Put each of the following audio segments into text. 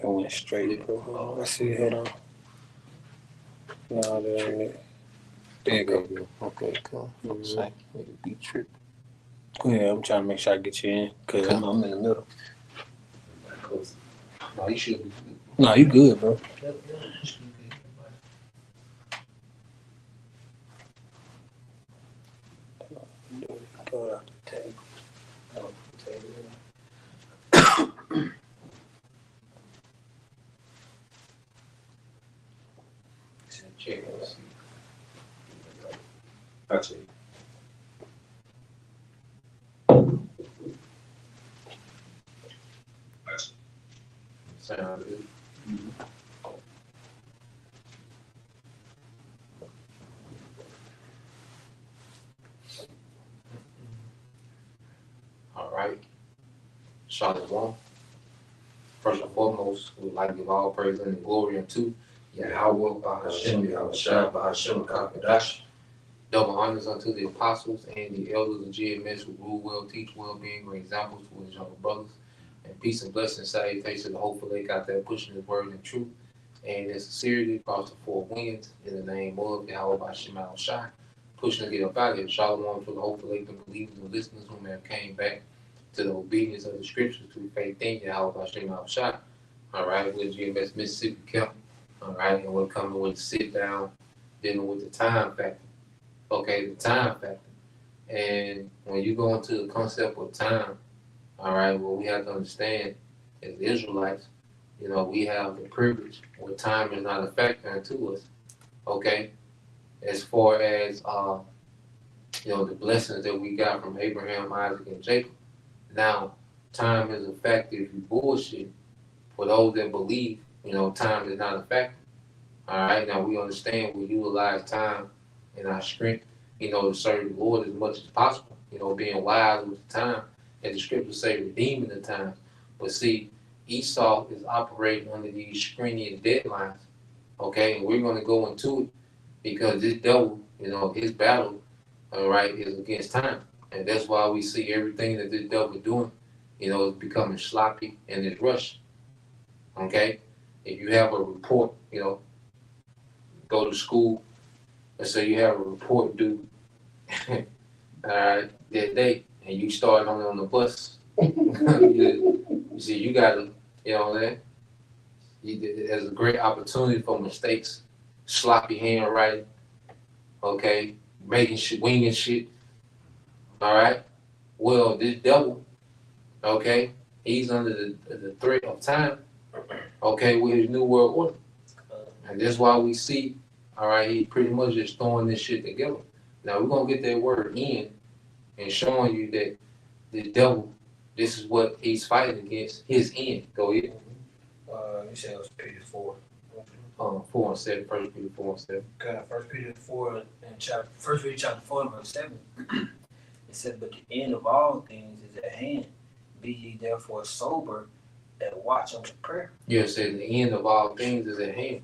It went straight, bro. I see. Hold on. No, that ain't it. There you go. Okay, cool. Say, nigga be tripping. Go ahead. I'm trying to make sure I get you in. Cause I'm in the middle. No, you should be. No, you good, bro. Go out the table. Check it. I'll check. Sound good. All right. Shalom. First and foremost, we would like to give all praise and glory unto Yahweh, Bahashem, Yahushua, Bahashem, Kakadash. Double honors unto the apostles and the elders of GMS who rule well, teach well, being great examples to his younger brothers. And peace and blessings, salutations to the hopeful lake out there pushing his word and truth. And in sincerity across the four winds, in the name of Yahweh Bahashem Yahushua, pushing to get up out of here. Shalom to the hopeful lake, the believers and listeners who may have came back to the obedience of the scriptures to faith in Yahweh Bahashem Yahushua. All right, we're GMS Mississippi Camp. All right, and we're coming with sit down, dealing with the time factor. Okay, the time factor. And when you go into the concept of time, all right, well, we have to understand as Israelites, you know, we have the privilege where time is not a factor to us. Okay, as far as you know, the blessings that we got from Abraham, Isaac, and Jacob. Now, time is a factor if you bullshit. For those that believe, you know, time is not a factor. All right, now we understand we utilize time in our strength, you know, to serve the Lord as much as possible, you know, being wise with the time, as the scriptures say, redeeming the time. But see, Esau is operating under these stringent deadlines, okay, and we're going to go into it because this devil, you know, his battle, all right, is against time. And that's why we see everything that this devil is doing, you know, is becoming sloppy and is rushed, okay? If you have a report, you know, go to school, let's say you have a report due that day, and you start on the bus. You see, you gotta, you know, that there's a great opportunity for mistakes, sloppy handwriting, okay, making shit, winging shit. All right. Well, this devil, okay, he's under the threat of time, okay, with his new world order, and that's why we see. All right, he pretty much just throwing this shit together. Now we're gonna get that word in and showing you that the devil, this is what he's fighting against, his end. Go ahead. You said it was Peter 4. 4 and 7, 1 Peter 4 and 7. Okay, 1 Peter 4 and chapter 4 verse 7. It said, but the end of all things is at hand. Be ye therefore sober and watch unto prayer. Yeah, it says the end of all things is at hand.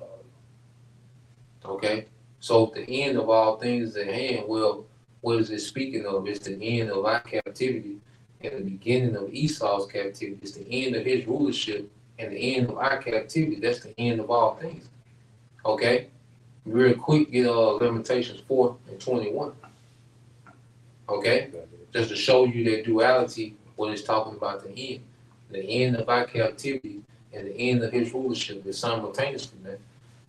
Okay, so if the end of all things is at hand, well, what is it speaking of? It's the end of our captivity and the beginning of Esau's captivity. It's the end of his rulership and the end of our captivity. That's the end of all things. Okay, real quick, get Lamentations 4 and 21. Okay, just to show you that duality, what it's talking about the end of our captivity and the end of his rulership is simultaneously, man.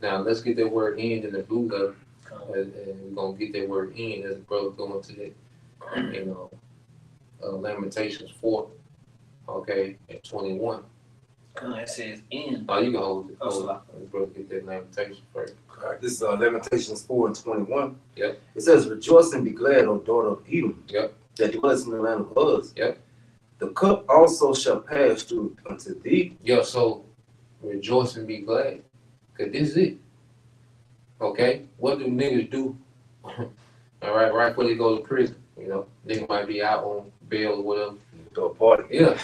Now, let's get that word end in the blue letter, and we're going to get that word end as the brother going to that, you know, Lamentations 4, okay, and 21. It says end. Oh, you can hold it. Brother, get that Lamentations first. All right, this is Lamentations 4 and 21. Yep. It says, rejoice and be glad, O daughter of Edom, Yep. that dwellest in the land of Uz. Yep. The cup also shall pass through unto thee. Yeah, so rejoice and be glad. Because this is it. Okay? What do niggas do? All right before they go to prison. You know, nigga might be out on bail or whatever. To a party. Yeah.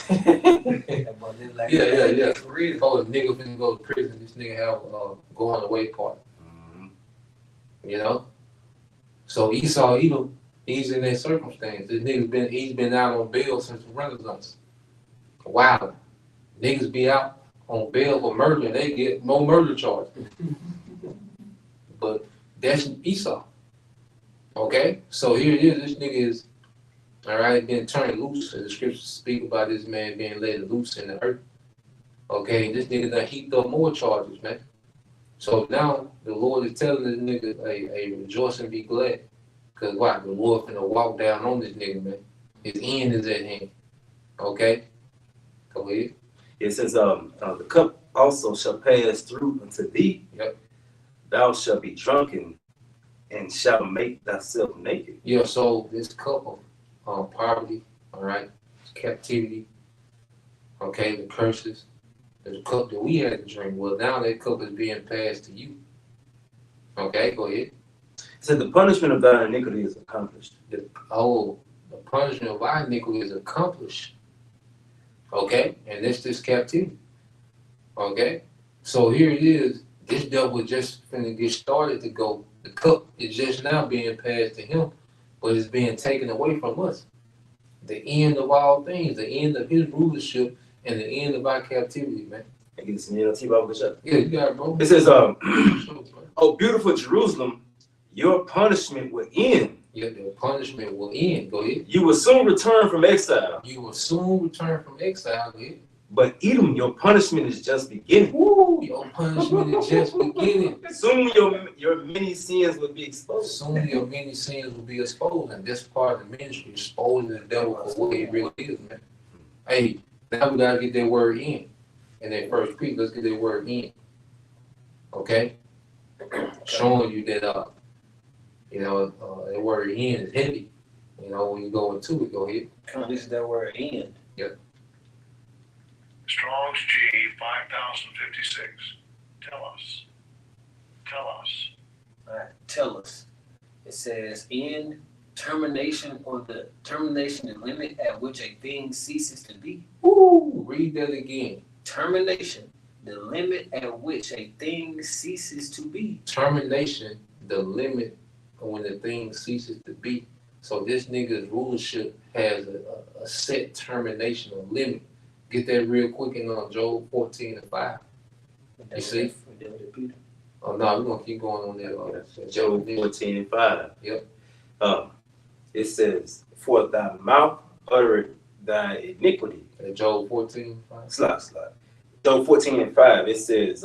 Yeah. For real. Before the nigga finna go to prison, this nigga have a going away party. You know? So Esau, Edom, he's in that circumstance. This nigga's been out on bail since the Renaissance. Wow. Niggas be out on bail for murder and they get no murder charge. But that's Esau. Okay? So here it is, this nigga is, all right, being turned loose, and the scriptures speak about this man being let loose in the earth. Okay, this nigga done heaped up more charges, man. So now the Lord is telling this nigga, hey, rejoice and be glad. Because why? The Lord finna walk down on this nigga, man. His end is at hand. Okay? Go ahead. It says, the cup also shall pass through unto thee. Yep. Thou shalt be drunken and shalt make thyself naked. Yeah, so this cup of poverty, all right, captivity, okay, the curses, the cup that we had to drink. Well, now that cup is being passed to you. Okay, go ahead. It says, the punishment of thy iniquity is accomplished. The punishment of our iniquity is accomplished. Okay, and that's this captivity. Okay, so here it is. This devil just finna get started to go. The cup is just now being passed to him, but it's being taken away from us. The end of all things, the end of his rulership, and the end of our captivity, man. I get this in NLT Bible shut. Yeah, you got it, bro. It says, oh, beautiful Jerusalem, your punishment will end. Yeah, the punishment will end. Go ahead. You will soon return from exile. You will soon return from exile. Go ahead. But Edom, your punishment is just beginning. Woo! Your punishment is just beginning. Soon your many sins will be exposed. Soon your many sins will be exposed, and this part of the ministry, exposing the devil for what he really is, man. Hey, now we gotta get that word in that first creed. Let's get that word in. Okay? Showing you that that word in is heavy. When you go into it, go ahead. This is that word end. Strong's G 5056. Tell us. All right, tell us. It says end, termination, or the termination and limit at which a thing ceases to be. Woo! Read that again. Termination, the limit at which a thing ceases to be. Termination, the limit when the thing ceases to be. So this nigga's rulership has a set termination, a limit. Get that real quick in Job 14:5. You see? Oh no, we're gonna keep going on that. Job 14:5. Yep. It says, for thy mouth uttered thy iniquity. Job 14:5. Slide. Job 14:5. It says,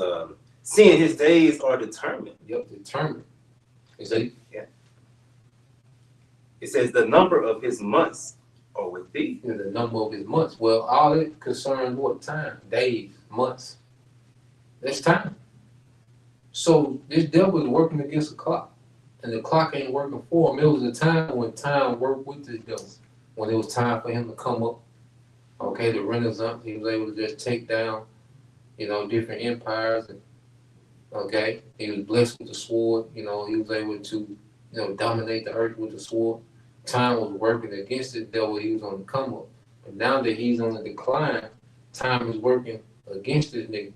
seeing his days are determined. Yep, determined. You see? Yeah. It says the number of his months are with thee. Yeah, the number of his months. Well, all it concerns what time? Days, months. That's time. So this devil is working against the clock, and the clock ain't working for him. It was a time when time worked with the devil, when it was time for him to come up. Okay, the Renaissance, he was able to just take down, different empires, and okay, he was blessed with the sword. He was able to, dominate the earth with the sword. Time was working against the devil. He was on the come up, but now that he's on the decline, time is working against this nigga.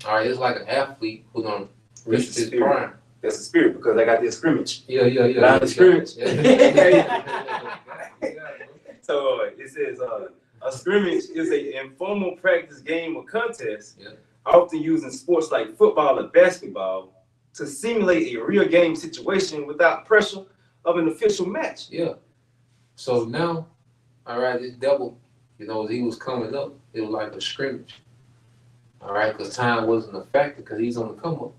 All right, it's like an athlete who done reached his prime. That's the spirit, because I got this scrimmage. Yeah. Line of scrimmage. Yeah. So it says, a scrimmage is an informal practice game or contest, often used in sports like football or basketball, to simulate a real game situation without pressure of an official match. Yeah. So now, all right, this devil, as he was coming up, it was like a scrimmage. All right, because time wasn't a factor because he's on the come up.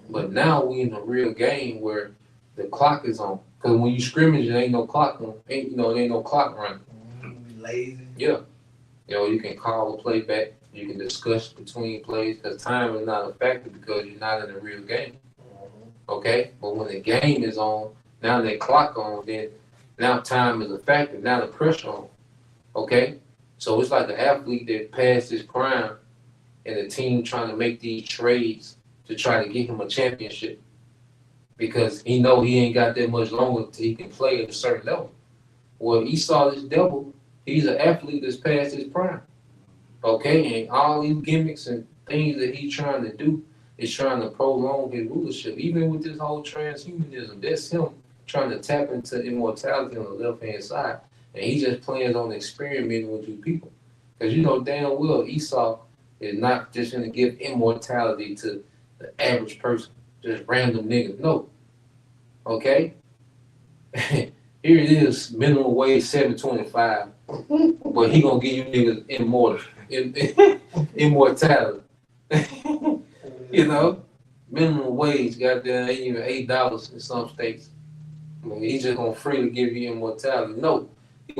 But now we in a real game where the clock is on. Because when you scrimmage, there ain't no clock on. There ain't no clock running. Lazy. Yeah. You can call a play back. You can discuss between plays because time is not a factor because you're not in a real game. Okay? But when the game is on, now that clock on, then now time is a factor. Now the pressure on. Okay? So it's like the athlete that passed his prime and the team trying to make these trades to try to get him a championship because he know he ain't got that much longer till he can play at a certain level. Well, Esau, this devil, he's an athlete that's past his prime. Okay, and all these gimmicks and things that he's trying to do is trying to prolong his rulership. Even with this whole transhumanism, that's him trying to tap into immortality on the left-hand side. And he just plans on experimenting with you people. Because damn well Esau is not just gonna give immortality to the average person, just random niggas. No. Okay? Here it is, minimum wage $7.25, but he gonna give you niggas immortality. You know? Minimum wage, goddamn, ain't even $8 in some states. I mean, he's just gonna freely give you immortality. No, he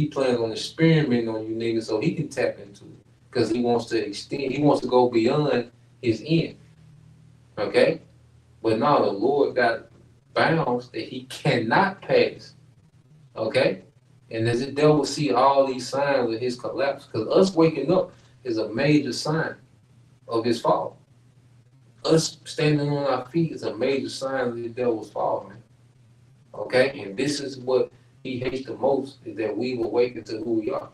plans on experimenting on you niggas so he can tap into it. Because he wants to go beyond his end. Okay? But now the Lord got bounds that he cannot pass. Okay? And as the devil see all these signs of his collapse, because us waking up is a major sign of his fall. Us standing on our feet is a major sign of the devil's fall, man. Okay? And this is what he hates the most, is that we've awakened to who we are.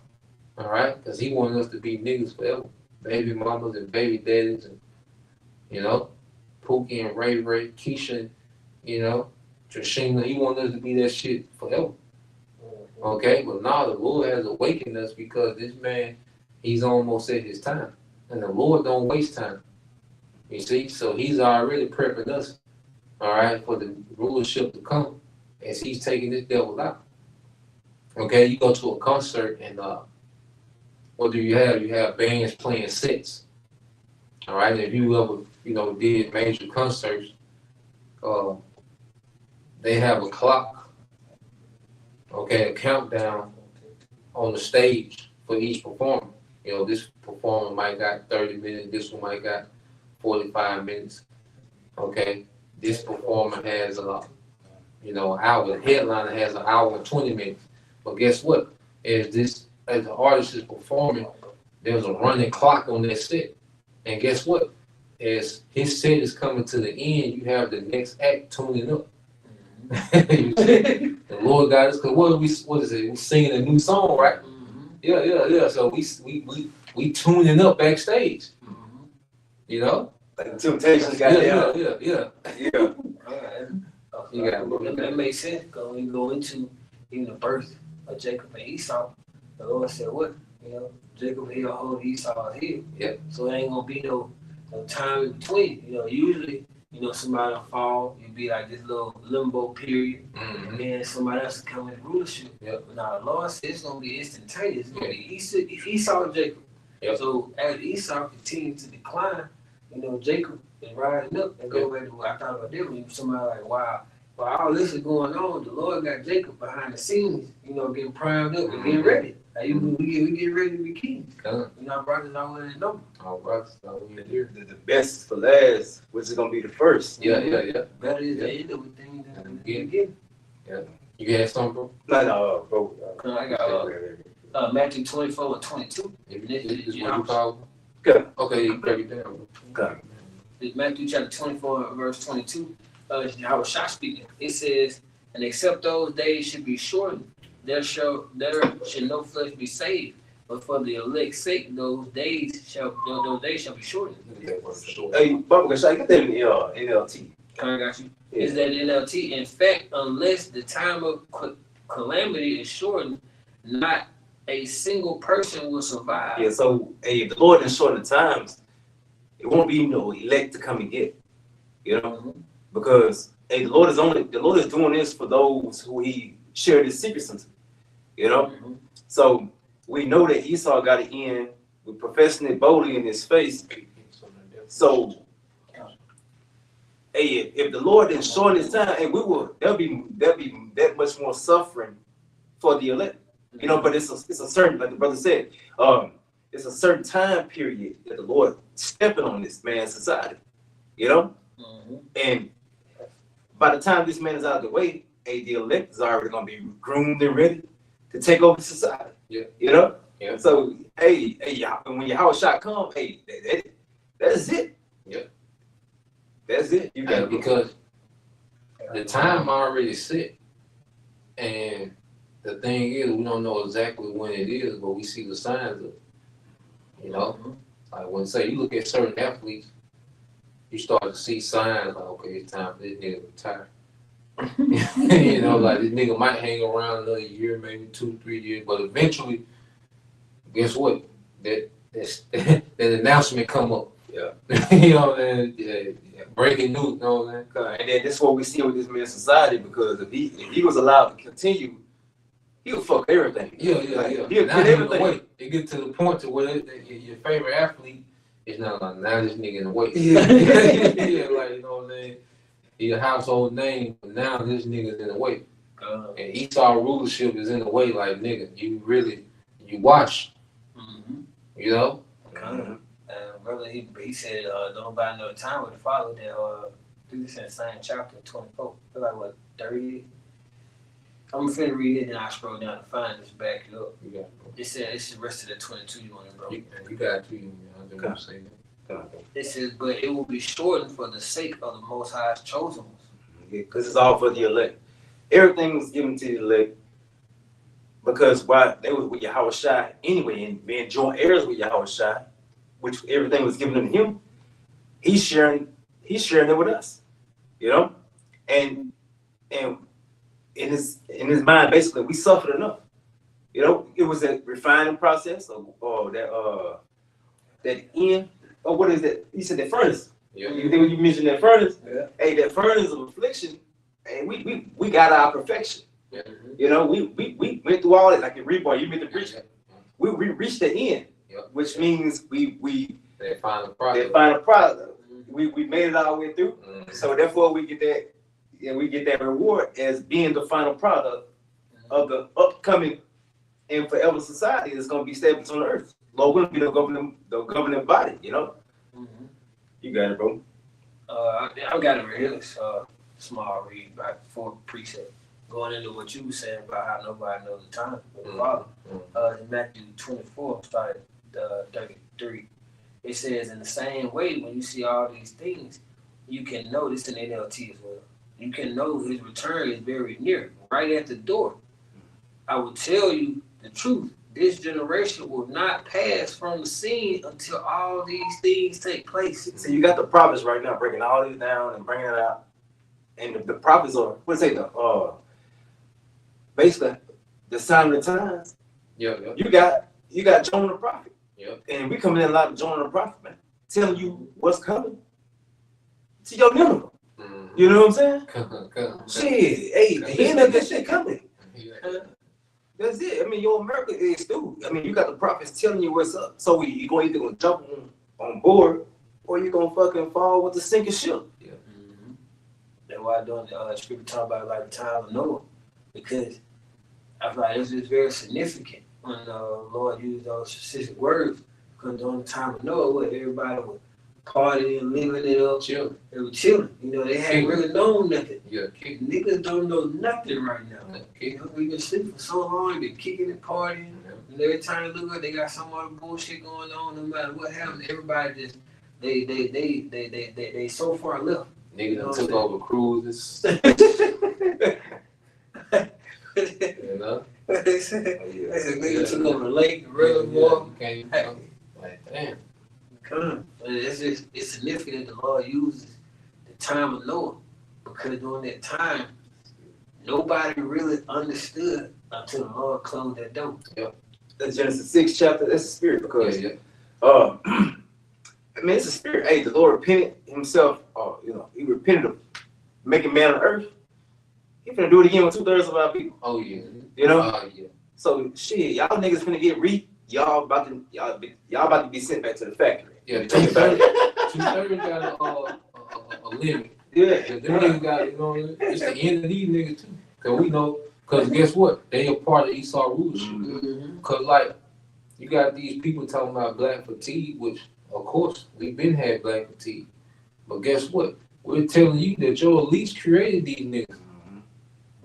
All right? Because he wants us to be niggas forever. Baby mamas and baby daddies and, you know, Pookie and Ray Ray, Keisha, you know, Trishina. He wants us to be that shit forever. Okay? But now the Lord has awakened us because this man, he's almost at his time. And the Lord don't waste time. You see? So he's already prepping us, all right, for the rulership to come as he's taking this devil out. Okay? You go to a concert and what do you have? You have bands playing sets. All right, if you ever, did major concerts, they have a clock, okay, a countdown on the stage for each performer. This performer might got 30 minutes, this one might got 45 minutes, okay? This performer has, an hour, the headliner has an hour and 20 minutes. But guess what? As the artist is performing, there's a running clock on that set. And guess what? As his set is coming to the end, you have the next act tuning up. The Lord got us, because what is it? We're singing a new song, right? Yeah. So we tuning up backstage. Like the Temptations got Yeah. You got that makes sense, because when you go into even the birth of Jacob and Esau, the Lord said, what? Jacob here, hold Esau's heel. Yeah. So it ain't gonna be no time in between. Usually, somebody will fall, you be like this little limbo period, and then somebody else will come in rulership. Yep. But now the Lord said it's gonna be instantaneous. It's gonna be Esau and Jacob. Yep. So as Esau continues to decline, Jacob is rising up. And go back to what I thought about that when somebody like, wow, while all this is going on, the Lord got Jacob behind the scenes, getting primed up and getting ready. Like, we get ready to be kings. Our brothers already know. Our brothers already here. The best is for last, which is gonna be the first. Yeah. Better is the end of a thing than the beginning. Yeah. You got something, bro? No, bro. I got Matthew 24 and 22. This what you call? Good. Okay, you break it down, bro. Okay. It's Matthew chapter 24, verse 22. Yahweh Shah speaking. It says, and except those days should be shortened, there should no flesh be saved. But for the elect's sake, those days shall be shortened. Hey, Bubba, should I get that in NLT? I got you. Yeah. Is that NLT? In fact, unless the time of calamity is shortened, not a single person will survive. Yeah, so if the Lord didn't shorten the times, it won't be no elect to come and get. Because the Lord is doing this for those who he shared his secrets unto. So we know that Esau got it in with professing it boldly in his face. So if the Lord didn't shorten his time, there'll be that much more suffering for the elect. But it's a certain, like the brother said, it's a certain time period that the Lord stepping on this man's society. And by the time this man is out of the way, the elect is already gonna be groomed and ready to take over society. Yeah. Yeah. So when your house shot come, that's it. Yeah. That's it. You got because the time already set, and the thing is, we don't know exactly when it is, but we see the signs of it. Like when you look at certain athletes, you start to see signs like, okay, it's time for this nigga to retire. Like this nigga might hang around another year, maybe 2-3 years, but eventually, guess what? That that announcement come up. Yeah. You know what I'm saying? Yeah. Breaking news, you know what I'm saying? And then that's what we see with this man's society, because if he was allowed to continue, he would fuck everything. Yeah. He'll Now get he in the everything. way. It get to the point to where your favorite athlete is not like, now this nigga in the way. Yeah. Yeah, like, you know what I'm saying? He a household name, but now this nigga's in the way. And Esau rulership is in the way, like, nigga, you watch, you know? Brother, he said, nobody know the time with the father that, do this in the same chapter 24. Feel like what, 30? I'm finna read it and I scroll down to find this back it up. You got It said it's the rest of the 22 you want to bro. you got to, I just want to say that. It says, but it will be shortened for the sake of the Most High's chosen ones. Because it's all for the elect. Everything was given to the elect because why they was with Yahweh Shai anyway, and being joint heirs with Yahweh Shai, which everything was given to him. He's sharing it with us, you know, and in his mind, basically, we suffered enough. You know, it was a refining process, or that end, or what is that? You said that furnace. Yeah. You think when you mentioned that furnace? Yeah. Hey, that furnace of affliction, and we got our perfection. Yeah. You know, we went through all that, like in Reborn, you meant to preach. We reached the end, which means we That final product. We made it all the way through. So therefore we get that reward as being the final product of the upcoming and forever society that's gonna be established on the earth. Lord will be the governing body, you know. You got it, bro. I got it right here. It's small read, about 4 precepts. Going into what you were saying about how nobody knows the time but the Father. In Matthew 24, started 33. It says, in the same way, when you see all these things, you can know this in NLT as well. You can know his return is very near, right at the door. I will tell you the truth. This generation will not pass from the scene until all these things take place. So you got the prophets right now breaking all these down and bringing it out. And the prophets are, what's it, basically the sign of the times. Yeah. You got Jonah the prophet. Yep. And we coming in a lot of Jonah the prophet, man, telling you what's coming to your Nineveh. You know what I'm saying? Shit, hey, the end of this shit coming. That's it. I mean, your America is too. I mean, you got the prophets telling you what's up. So you either gonna jump on board or you gonna fucking fall with the sinking ship. Yeah. That's why I don't scripture talk about like the time of Noah, because I feel like it's very significant when the Lord used those specific words. Because during the time of Noah, everybody was partying, living it up, Chill. they were chilling. You know, they hadn't really known nothing. Yeah. Niggas don't know nothing right now. You know, we've been sleeping for so long, they're kicking and partying. And every time you look up, they got some other bullshit going on. No matter what happens, everybody just they so far left. Niggas done took over cruises. You know? They said niggas took over the lake, the reservoir. Like, damn. It's significant that the Lord uses the time of Noah, because during that time, nobody really understood until the Lord closed that door. That's Genesis 6 chapter. That's the spirit, because I mean, it's a spirit. Hey, the Lord repented himself. You know, he repented of making man on earth. He finna do it again with 2/3 of our people. Oh yeah. You know. Yeah. So shit, y'all niggas finna get y'all about to be sent back to the factory. Yeah. You think about it. 2/3 got a limit. Yeah. Them niggas got, you know, it's the end of these niggas too. Cause we know, cause guess what? They a part of Esau rulership. Cause like, you got these people talking about black fatigue, which of course we've been had black fatigue. But guess what? We're telling you that your elites created these niggas.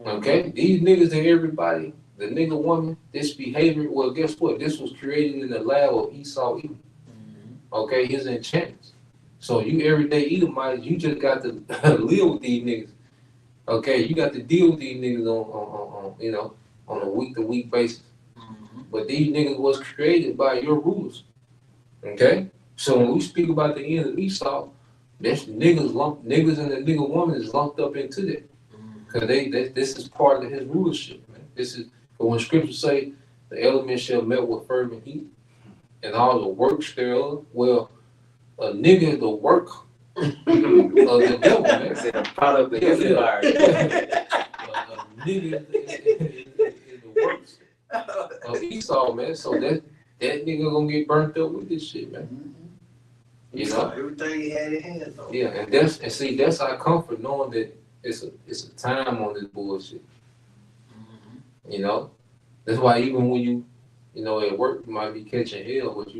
Okay? These niggas that everybody, the nigga woman, this behavior, well guess what? This was created in the lab of Esau Edom. Okay, his enchantments. So you everyday Edomites, you just got to live with these niggas. Okay, you got to deal with these niggas on you know, on a week-to-week basis. But these niggas was created by your rulers. Okay? So when we speak about the end of Esau, this niggas and the nigga woman is lumped up into that. Because this is part of his rulership, man. This is, but when scriptures say the elements shall melt with fervent heat, and all the works thereof. Well, a nigga is the work of the devil, man. It's a product of the Yeah, environment. A nigga is the works of Esau, man. So that nigga gonna get burnt up with this shit, man. You know? Everything he had in hands on. Yeah, that's our comfort, knowing that it's a time on this bullshit. You know? That's why even when you at work, you might be catching hell, but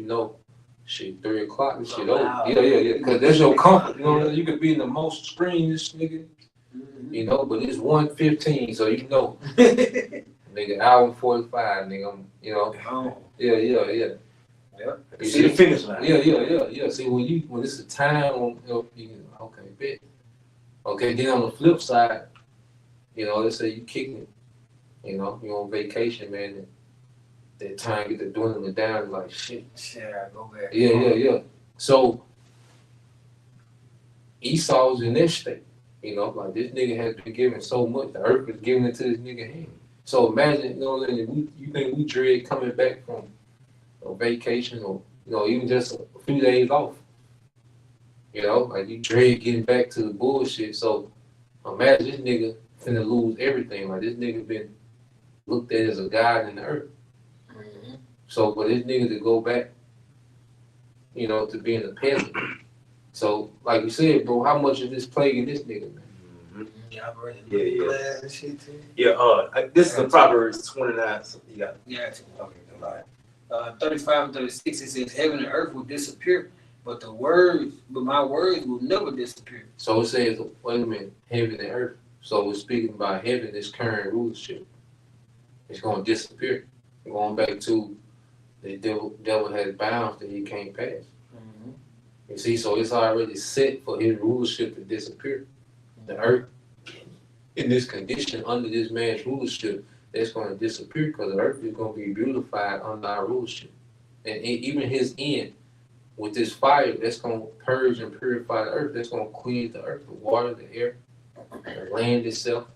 shit, 3 o'clock, this shit over. Yeah. Because that's your comfort. You know, you could be in the most screamiest nigga, but it's 1:15, so nigga, hour and 45, nigga, Yeah. You see the finish line. Yeah. See, when it's a time on, okay, bet. Okay, then on the flip side, let's say you kicking, you're on vacation, man, and that time get to dwindling down, like shit. I go back. Yeah. So Esau's in this state, like this nigga has been given so much, the earth is giving it to this nigga hand. So imagine, you think we dread coming back from a vacation or even just a few days off. Like you dread getting back to the bullshit. So imagine this nigga finna lose everything. Like this nigga been looked at as a god in the earth. So for this nigga to go back, to being a peasant. So like you said, bro, how much of this plaguing this nigga, man? Yeah. This is the Proverbs 29. So you got. Yeah. Okay. All right. 35 and 36. It says, "Heaven and earth will disappear, but my words will never disappear." So it says, wait a minute, heaven and earth. So we're speaking about heaven, this current rulership. It's going to disappear. Going back to the devil has bounds that he can't pass. You see, so it's already set for his rulership to disappear. The earth, in this condition, under this man's rulership, that's going to disappear because the earth is going to be beautified under our rulership. And even his end, with this fire, that's going to purge and purify the earth. That's going to cleanse the earth, the water, the air, the land itself.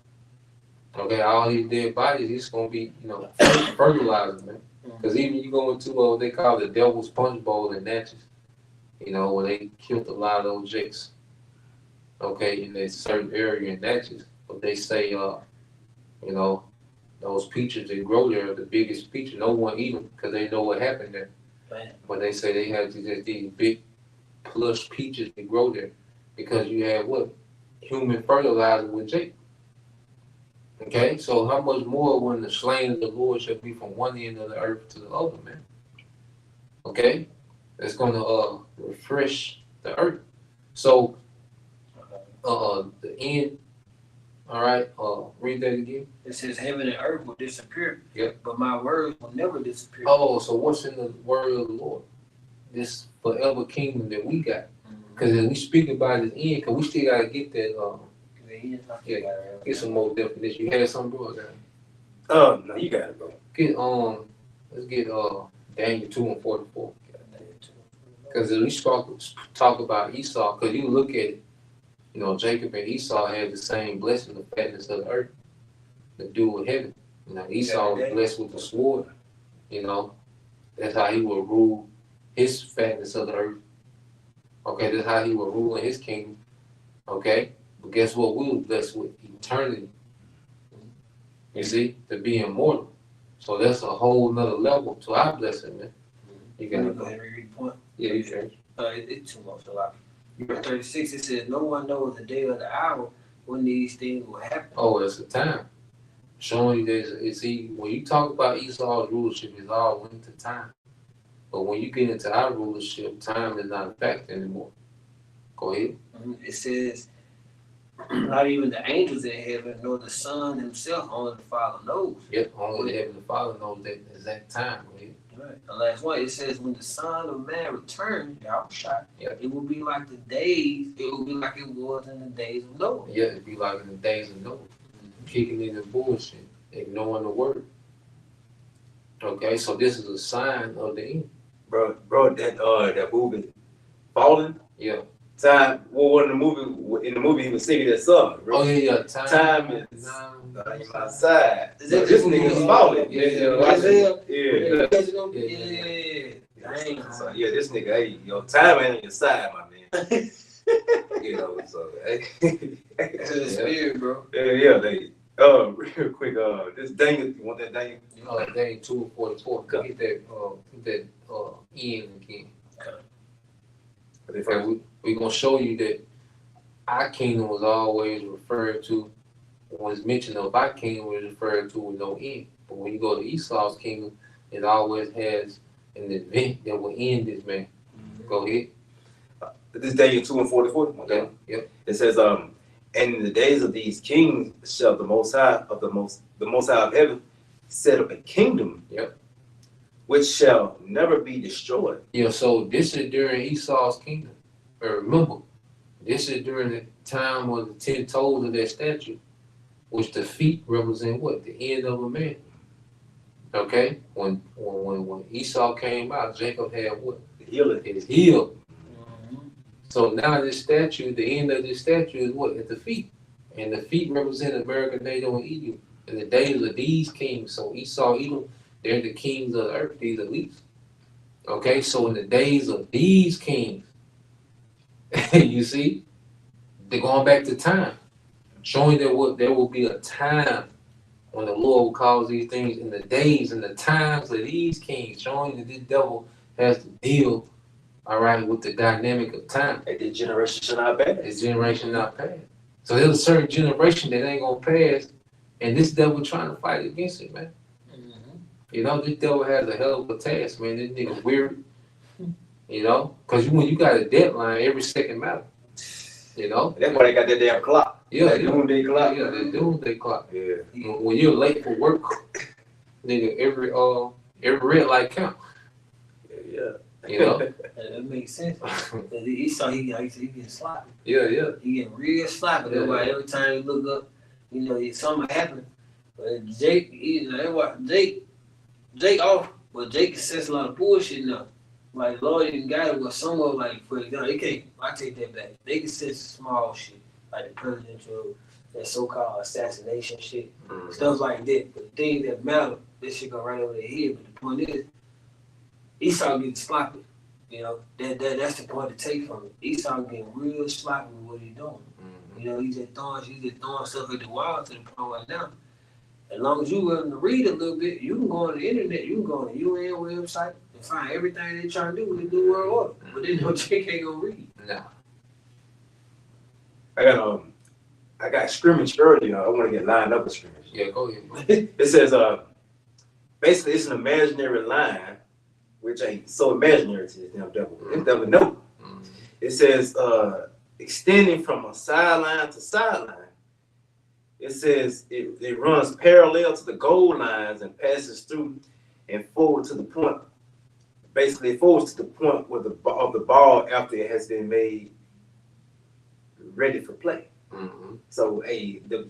Okay, all these dead bodies, it's going to be, fertilizer, man. Because even you go into what they call the devil's punch bowl in Natchez, where they killed a lot of those jakes, okay, in a certain area in Natchez. But they say, those peaches that grow there are the biggest peaches. No one eat them because they know what happened there. Right. But they say they have these big plush peaches that grow there because you have what? Human fertilizer with jake. Okay, so how much more when the slain of the Lord shall be from one end of the earth to the other, man? Okay, it's gonna refresh the earth. So the end. All right, read that again. It says, "Heaven and earth will disappear, Yep. but my words will never disappear." Oh, so what's in the word of the Lord? This forever kingdom that we got. Because we speak about it in, because we still gotta get that. Get some more definition. You had some, bro? No, you got it, bro. Let's get Daniel 2:44. Because we talk about Esau, because you look at it, Jacob and Esau had the same blessing, the fatness of the earth, the dew with heaven. Esau was blessed with the sword. That's how he will rule his fatness of the earth. Okay, that's how he will rule in his kingdom. Okay, but guess what? We were blessed with eternity. You see, to be immortal. So that's a whole nother level to our blessing, man. You got to go ahead and read the point. Yeah, you can. It's too much a lot. Verse 36, it says, "No one knows the day or the hour when these things will happen." Oh, it's a time. Showing you when you talk about Esau's rulership, it's all linked to time. But when you get into our rulership, time is not a fact anymore. Go ahead. It says, "Not even the angels in heaven, nor the Son himself, only the Father knows." Yep, only the Heavenly Father knows that exact time. Right? Right. The last one, it says, "When the Son of Man returns, y'all shot, Yeah. it will be like the days, it will be like it was in the days of Noah." Yeah, it'd be like in the days of Noah, kicking in the bullshit, ignoring the word. Okay, so this is a sign of the end. Bro, that movie, Fallen. Yeah. Time. Well, in the movie, he was singing that song. Oh yeah. Time is Now, on my side. Is that This nigga was falling. Isaiah? Yeah. Dang. So, yeah, this nigga, hey, your time ain't on your side, my man. You know, so hey. That's the spirit, bro. Yeah, they. Real quick, this Daniel, you want that Daniel? you know, like they 2:44. Get that end again. And we gonna show you that our kingdom was always referred to, when it's mentioned of our kingdom was referred to with no end. But when you go to Esau's kingdom, it always has an event that will end this man. Go ahead. This Daniel 2:44. Okay. Yep. It says, and in the days of these kings shall the Most High of heaven set up a kingdom. Yep. Which shall never be destroyed. Yeah, so this is during Esau's kingdom. But remember, this is during the time of the 10 toes of that statue, which the feet represent what? The end of a man. Okay? When Esau came out, Jacob had what? The healing. His heel. So now this statue, the end of this statue is what? At the feet. And the feet represent America, NATO, and Edom. In the days of these kings, so Esau, Edom, they're the kings of the earth, these elites. Okay, so in the days of these kings, you see, they're going back to time, showing that there will be a time when the Lord will cause these things in the days and the times of these kings, showing that this devil has to deal, all right, with the dynamic of time. And this generation shall not pass. This generation not pass. So there's a certain generation that ain't gonna pass, and this devil trying to fight against it, man. You know, this devil has a hell of a task, man. This nigga weird. You know, because when you got a deadline, every second matter. You know? That's why they got that damn clock. Yeah, That doomsday clock. Yeah, the doomsday clock. Yeah. When you're late for work, nigga, every red light count. Yeah. You know? That makes sense. Esau, he getting sloppy. Yeah. He getting real sloppy. Yeah. That's why every time you look up, you know, something happen. But Jake, that's why Jake off, but Jake can sense a lot of bullshit now. Like, Lord even got it with somewhere, like, for example, they can't, I take that back. They can sense small shit, like the presidential, that so-called assassination shit, stuff like that. But the things that matter, this shit go right over their head. But the point is, Esau getting sloppy. You know, that's the point to take from it. Esau getting real sloppy with what he's doing. You know, he's just throwing stuff at the wall to the point right now. As long as you willing to read a little bit, you can go on the internet, you can go on the UN website and find everything they're trying to do with the New World Order. But then no chick ain't gonna read. No. I got scrimmage earlier. I want to get lined up with scrimmage. Yeah, go ahead. It says, basically it's an imaginary line, which ain't so imaginary to this damn devil. This devil know. It says, extending from a sideline to sideline. It says it runs parallel to the goal lines and passes through and forward to the point. Basically, it forwards to the point where the ball after it has been made ready for play. So, the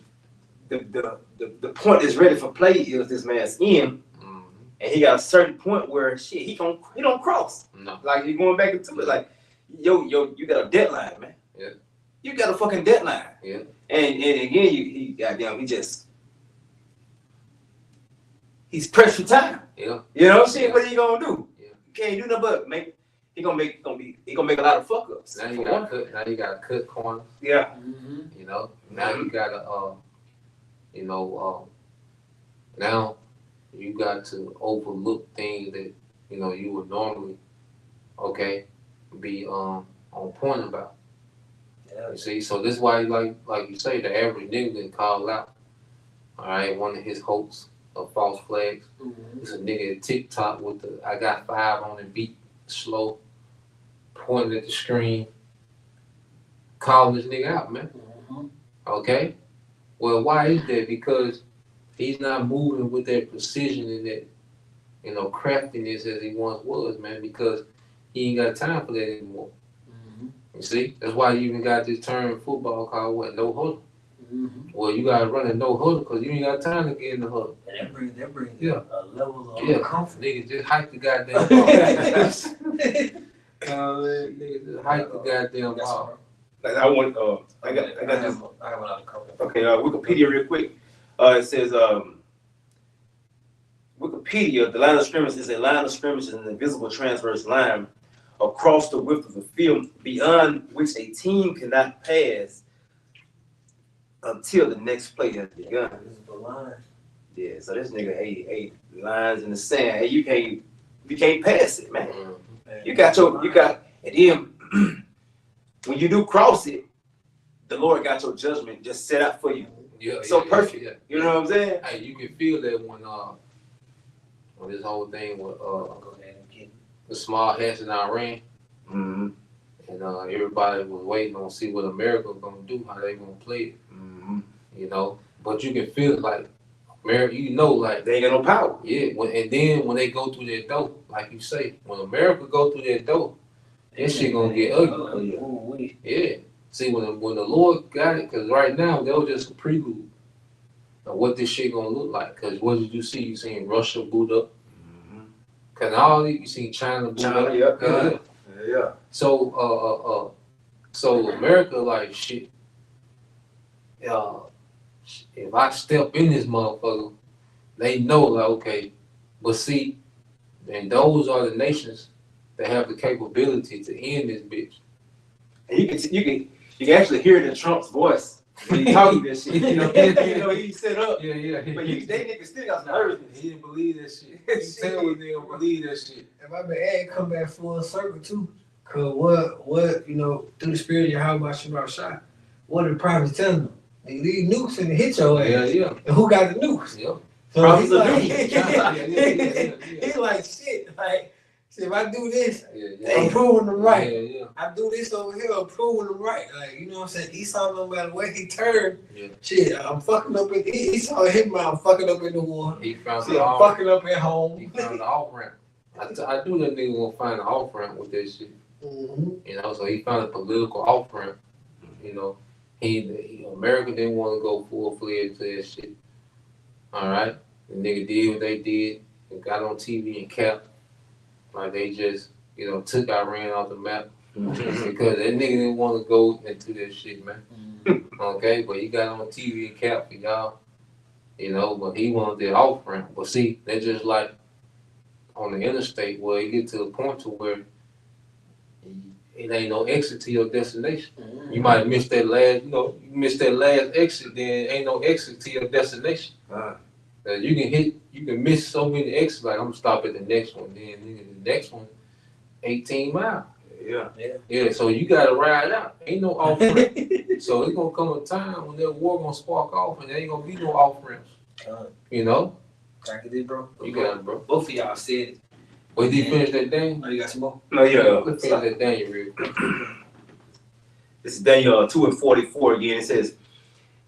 point is ready for play is this man's in, and he got a certain point where shit he don't cross. No. Like he going back into it. Like yo, you got a deadline, man. Yeah. You got a fucking deadline. Yeah. And again, he's pressed for time. Yeah. You know, shit. What are you gonna do? Yeah. You can't do nothing but he gonna make a lot of fuck ups. Now you got cut corners. Yeah. You know. Now you gotta now you got to overlook things that you would normally be on point about. Yeah. You see, so this is why, like you say, the average nigga can call out. All right, one of his hopes of false flags. It's a nigga at TikTok with the "I got 5" on the beat, slow, pointing at the screen, calling this nigga out, man. Okay, well, why is that? Because he's not moving with that precision and that craftiness as he once was, man. Because he ain't got time for that anymore. You see, that's why you even got this term in football called what? No huddle. Well, you gotta run a no huddle because you ain't got time to get in the huddle. And that brings Yeah. a level of comfort. Niggas just hype the goddamn ball. Nigga, just hype the goddamn ball. Like I want, I got this. I have another couple. Okay, Wikipedia real quick. It says, Wikipedia, the line of scrimmage is a line of scrimmage in an invisible transverse line across the width of the field beyond which a team cannot pass until the next play has begun. This is the line. Yeah, so this nigga, hey, lines in the sand. Hey, you can't pass it, man. You got, and then when you do cross it, the Lord got your judgment just set out for you. Yeah, So yeah, perfect. yeah. You know what I'm saying? Hey, you can feel that when this whole thing with Go ahead and get it. the small hats in Iran, Mm-hmm. and everybody was waiting on see what America gonna do, how they gonna play it, Mm-hmm. you know. But you can feel it like America, you know, like They ain't got no power. yeah. And then when they go through that door, like you say, when America go through that door, that shit gonna get ugly. Ooh-wee. Yeah. See, when the Lord got it, because right now that was just a prelude of what this shit gonna look like. Because what did you see? You seen Russia boot up, cause all you seen China boot China, up. yeah. Yeah. So so America like shit. If I step in this motherfucker, they know like okay, but see, and those are the nations that have the capability to end this bitch. And you can actually hear it in Trump's voice when he talking this shit. You know, he set up. Yeah. But they niggas still got some nervousness. He didn't believe that shit. He tell me they don't believe that shit. If I may add, come back full circle too. Cause what through the spirit of Yahweh Shabbat Shah, what did the prophets tell them? They leave nukes and hit your ass. Yeah. And who got the nukes? Yeah. So Prophets he's of like, nukes. he's like shit. Like, see, if I do this, Yeah. I'm proving them right. Yeah. I do this over here, I'm proving them right. Like, you know what I'm saying? Esau, no matter where he turned, Yeah. shit, I'm fucking up in Esau hit me, I'm fucking up in the war. He found See, the I'm off. fucking up at home. He found the off ramp. I knew that nigga gonna find the off ramp with that shit. Mhm. You know, so he found a political off ramp. You know, America didn't want to go full fledged to that shit. All right, the nigga did what they did and got on TV and capped like they just took Iran off the map because that nigga didn't want to go into that shit, man. Okay, but he got on TV and capped for y'all. But he wanted that off ramp. But see, that's just like on the interstate where you get to the point to where it ain't no exit to your destination. You might have missed that last exit, then ain't no exit to your destination. You can miss so many exits, like I'm gonna stop at the next one, then the next one, 18 miles. Yeah, so you gotta ride out. Ain't no off ramp. So it's gonna come a time when that war gonna spark off and there ain't gonna be no off ramps. Can I get this, bro? You got it, bro. Both of y'all said it. Wait, did you finish that thing? Oh, you got some more? No, yeah. Let's finish that thing real quick. This is Daniel 2:44 again. It says,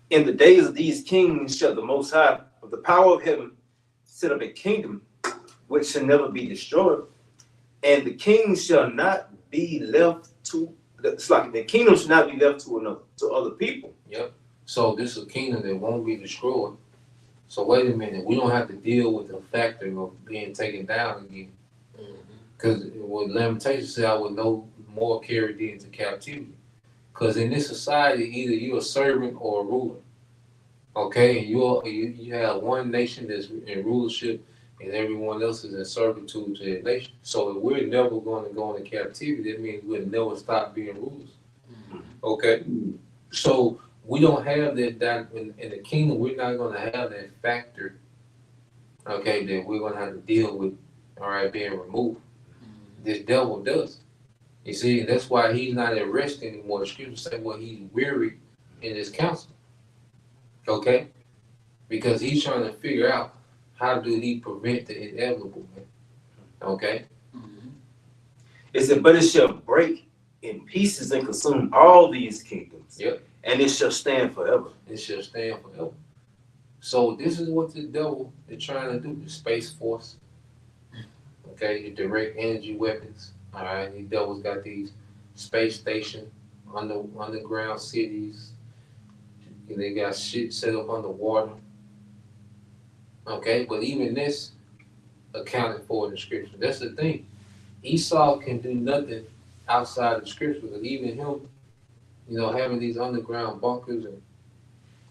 "In the days of these kings shall the Most High of the power of heaven set up a kingdom which shall never be destroyed, and the king shall not be left to. It's like the kingdom should not be left to other people." Yep. So this is a kingdom that won't be destroyed. So wait a minute, we don't have to deal with the factor of being taken down again. Because what Lamentations said, I would no more carry thee into captivity. Because in this society, either you're a servant or a ruler. Okay, and you have one nation that's in rulership and everyone else is in servitude to that nation. So if we're never going to go into captivity, that means we'll never stop being rulers. Okay, so we don't have that in the kingdom. We're not going to have that factor. Okay, that we're going to have to deal with. All right, being removed. This devil does. You see, that's why he's not at rest anymore. The scriptures say, well, he's weary in his counsel. Okay? Because he's trying to figure out how do he prevent the inevitable, man. Okay? It said, "But it shall break in pieces and consume all these kingdoms. Yep. And it shall stand forever." It shall stand forever. So this is what the devil is trying to do, the Space Force. Okay, the direct energy weapons. All right, the devil's got these space station, underground cities. They got shit set up underwater. Okay, but even this accounted for in the scripture. That's the thing. Esau can do nothing outside the scriptures, and even him, having these underground bunkers and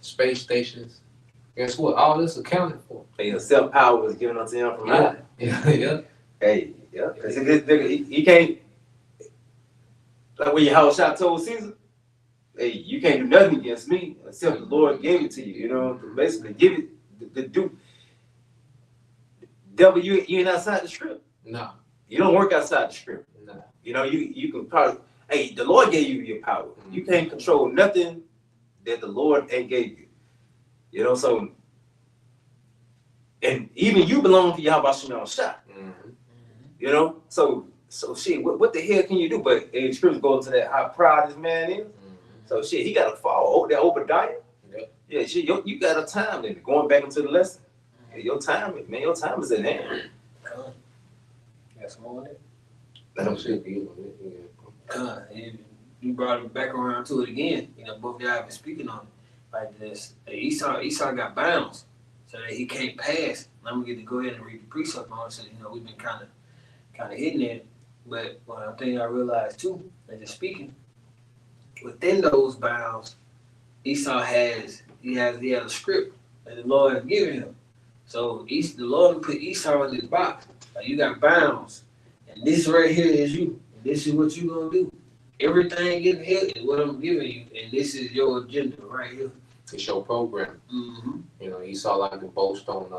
space stations. Guess what? All this accounted for. And self power was given unto him from Yeah. high. Yeah. Hey, yeah. Because this nigga, he can't, like when Yahushua told Caesar, hey, you can't do nothing against me except the Lord gave it to you. You know, to basically give it the do. Devil, you ain't outside the script. No. You don't work outside the script. No. You know, you can probably, hey, the Lord gave you your power. You can't control nothing that the Lord ain't gave you. You know, so, and even you belong to Yahweh Shema Shah. Mm-hmm. You know, so shit, what the hell can you do? But in scripture goes to that how proud this man is. Mm-hmm. So shit, he got to fall. That Obadiah. Yep. Yeah, shit, you got a time limit. Going back into the lesson. Yeah, your time is at hand. Got some more on it? That shit be You brought it back around to it again. Both of y'all have been speaking on it. Like this, Esau got bounds, so that he can't pass. I'm gonna get to go ahead and read the precept on it. So we've been kind of hitting it. But one thing I realized too, and just speaking, within those bounds, Esau has a script that the Lord has given him. So the Lord put Esau in this box. Like, you got bounds, and this right here is you. And this is what you gonna do. Everything in here is what I'm giving you, and this is your agenda right here. It's your program. Mm-hmm. Esau like to boast on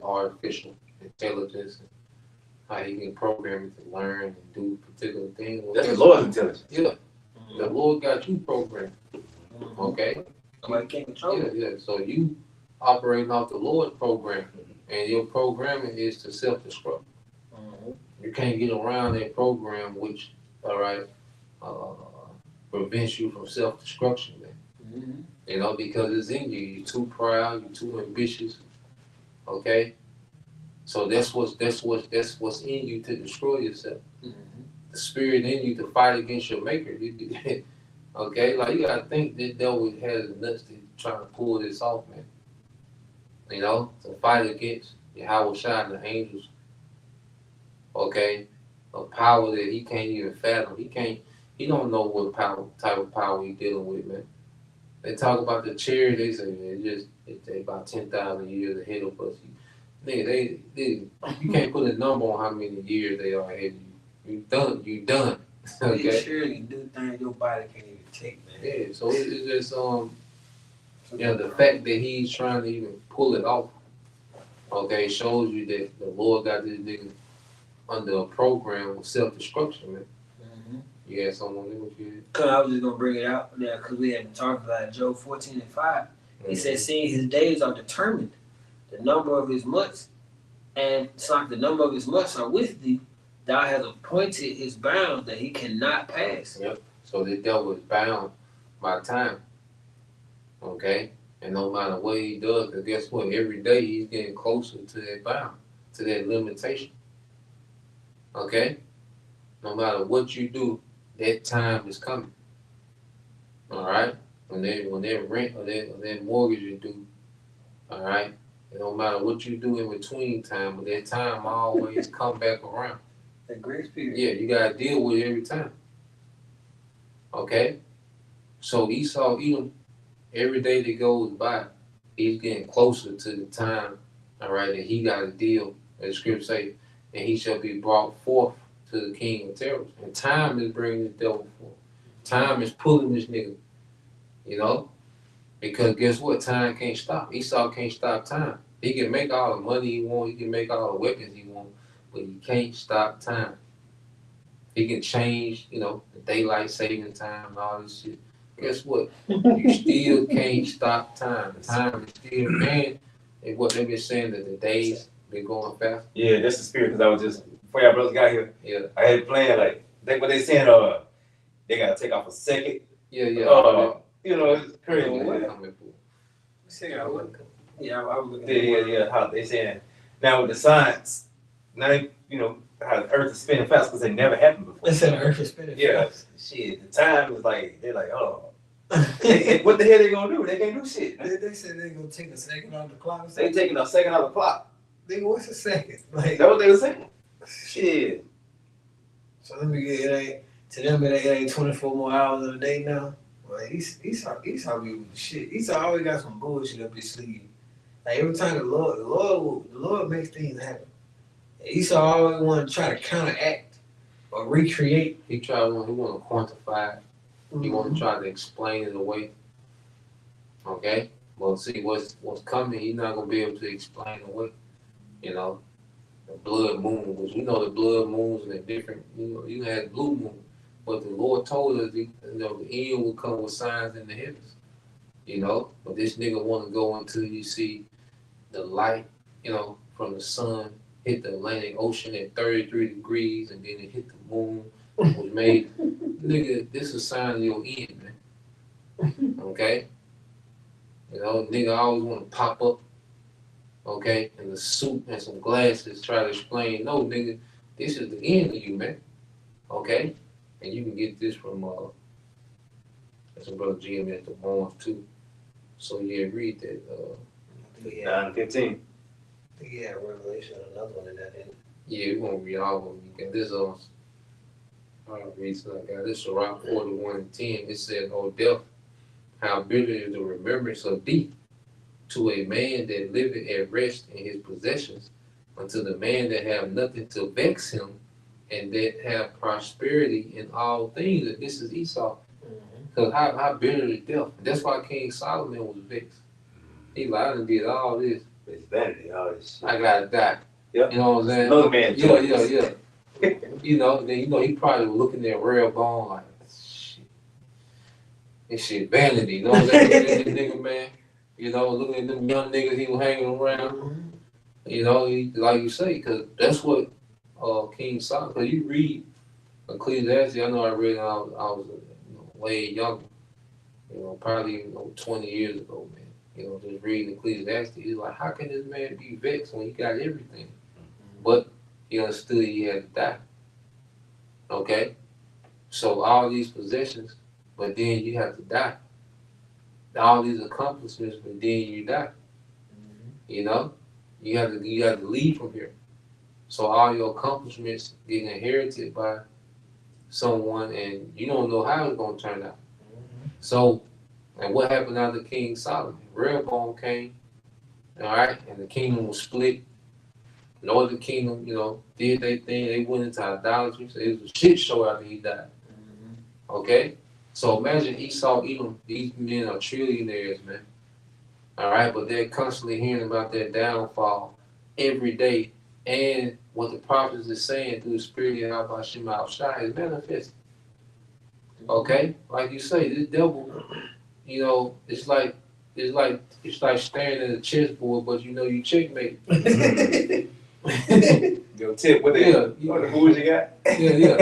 artificial intelligence and how he can program it to learn and do particular things. That's the Lord's intelligence. Yeah. The Lord got you programmed. Mm-hmm. Okay? Nobody can't control it. Yeah. So you operating off the Lord's program, and your programming is to self-destruct. Mm-hmm. You can't get around that program, which, prevents you from self-destruction, man. Mm-hmm. Because it's in you. You're too proud. You're too ambitious. Okay. So that's what's in you to destroy yourself. Mm-hmm. The spirit in you to fight against your maker. Okay, like you gotta think that devil has nuts to try to pull this off, man. To fight against Yahweh Shai and the angels. Okay, a power that he can't even fathom. He don't know what type of power he dealing with, man. They talk about the chariot, they say they about 10,000 years ahead of us. Nigga, you can't put a number on how many years they are ahead of you. You done. Okay. Sure, you do things your body can't even take, man. Yeah, so it's just the fact that he's trying to even pull it off, okay, shows you that the Lord got this nigga under a program of self-destruction, man. Mm-hmm. You had someone there with you? Cause I was just gonna bring it out there because we had been talking about Job 14:5. He said, "Seeing his days are determined, the number of his months, and it's like the number of his months are with thee. Thou hast appointed his bounds that he cannot pass." Yep. So the devil is bound by time. Okay? And no matter what he does, because guess what? Every day he's getting closer to that bound, to that limitation. Okay? No matter what you do, that time is coming. All right? When that rent or that mortgage is due, all right? And no matter what you do in between time, but that time always come back around. The grace period. Yeah, you gotta deal with it every time. Okay? So Esau, even every day that goes by, he's getting closer to the time, all right, that he gotta deal, as the script say, and he shall be brought forth to the king of terrors. And time is bringing the devil forth. Time is pulling this nigga, because guess what? Time can't stop. Esau can't stop time. He can make all the money he want, he can make all the weapons he want, but he can't stop time. He can change, the daylight saving time and all this shit. Guess what? You still can't stop time. Time is still, man. And what they've been saying that the days been going fast. Yeah, that's the spirit. Because I was just before y'all brothers got here, Yeah. I had planned what they saying. They gotta take off a second. Yeah. It's crazy. Yeah, I was looking. Yeah. How they saying now with the science, now how the Earth is spinning fast because it never happened before. They said the earth is spinning. Yeah, shit. The time is like they're like, oh, what the hell they gonna do? They can't do shit. They said they're gonna take a second off the clock. They taking a second out of the clock. Nigga, what's a second? Like, That's what they were saying. Shit. So let me get it ain't to them it ain't 24 more hours in a day now. Well, Esau be with the shit. Esau always got some bullshit up his sleeve. Like every time the Lord makes things happen. Esau always want to try to counteract or recreate. He want to quantify it. He want to try to explain it away. Okay? Well, see, what's coming, he's not going to be able to explain away. You know? The blood moon, which we know the blood moons and different, you had blue moon. But the Lord told us, the end will come with signs in the heavens. But this nigga want to go until you see the light, from the sun hit the Atlantic Ocean at 33 degrees and then it hit the moon, which made, nigga, this is a sign of your end, man. Okay? Nigga always want to pop up, okay, in the suit and some glasses, try to explain, no, nigga, this is the end of you, man. Okay? And you can get this from, that's some brother GM at the Barnes, too. So, yeah, read that, 9:15. I think he had Revelation, another one in that. yeah, we're going to read all of them. You can, this, I'll read so I got this, around 41 and 10. It says, "O death, how bitter is the remembrance of thee, to a man that liveth at rest in his possessions, unto the man that have nothing to vex him, and that have prosperity in all things." And this is Esau. Because how bitter is death? That's why King Solomon was vexed. He lied and did all this. It's vanity, all this shit. I gotta die. Yep. You know what I'm saying? Another man. Yeah. Then he probably was looking at Rehoboam like, shit. This shit vanity. You know what I'm saying? Looking at this nigga, man. Looking at them young niggas he was hanging around. Like you say, because that's what King Solomon, because you read Ecclesiastes, I know I read it when I was way younger, probably 20 years ago, man. Just reading Ecclesiastes, he's like, how can this man be vexed when he got everything? But he understood he had to die. Okay? So all these possessions, but then you have to die. All these accomplishments, but then you die. You have to leave from here. So all your accomplishments get inherited by someone, and you don't know how it's gonna turn out. So, and what happened after King Solomon? Rehoboam came, all right, and the kingdom was split. Northern kingdom, did their thing. They went into idolatry. So it was a shit show after he died. Okay, so imagine Esau, Edom. These men are trillionaires, man. All right, but they're constantly hearing about their downfall every day, and what the prophets are saying through the spirit of Hashem Shai is manifesting. Okay, like you say, this devil, it's like staring at a chessboard, but you checkmate. Your tip, what the moves you got? Yeah.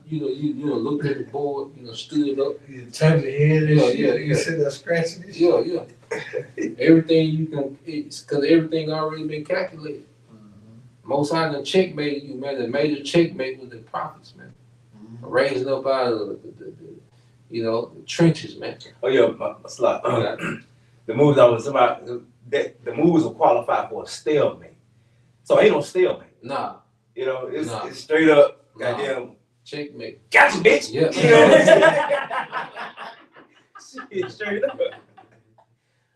You looked at the board, stood up. You turn your head and shit. Yeah. You sit there scratching this shit. Yeah. Everything you can, because everything already been calculated. Most High done checkmate you, man. The major checkmate was the prophets, man. Raising up out of the trenches, man. Oh yeah, slot. The moves I was about, the moves will qualify for a stalemate. So ain't no stalemate. Nah. It's straight up, goddamn. Checkmate. Gotcha, bitch. Yeah. Shit, straight up.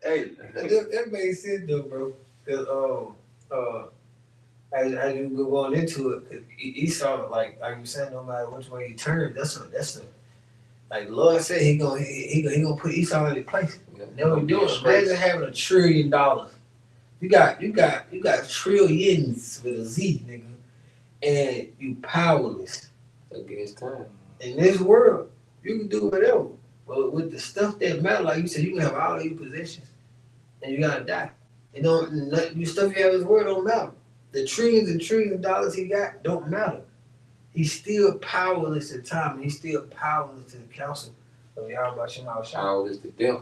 Hey. That makes sense though, bro. Cause as you go on into it, Esau, like you saying, no matter which way you turn, that's a like the Lord said he gonna put Esau in his place. Never do it. Imagine having $1 trillion. You got trillions with a Z, nigga, and you powerless against time. In this world, you can do whatever. But with the stuff that matter, like you said, you can have all these possessions, and you gotta die. You stuff you have in this world don't matter. The trillions and trillions of dollars he got don't matter. He's still powerless at time, and he's still powerless to the council of Yahweh Shema Shai. Powerless to death.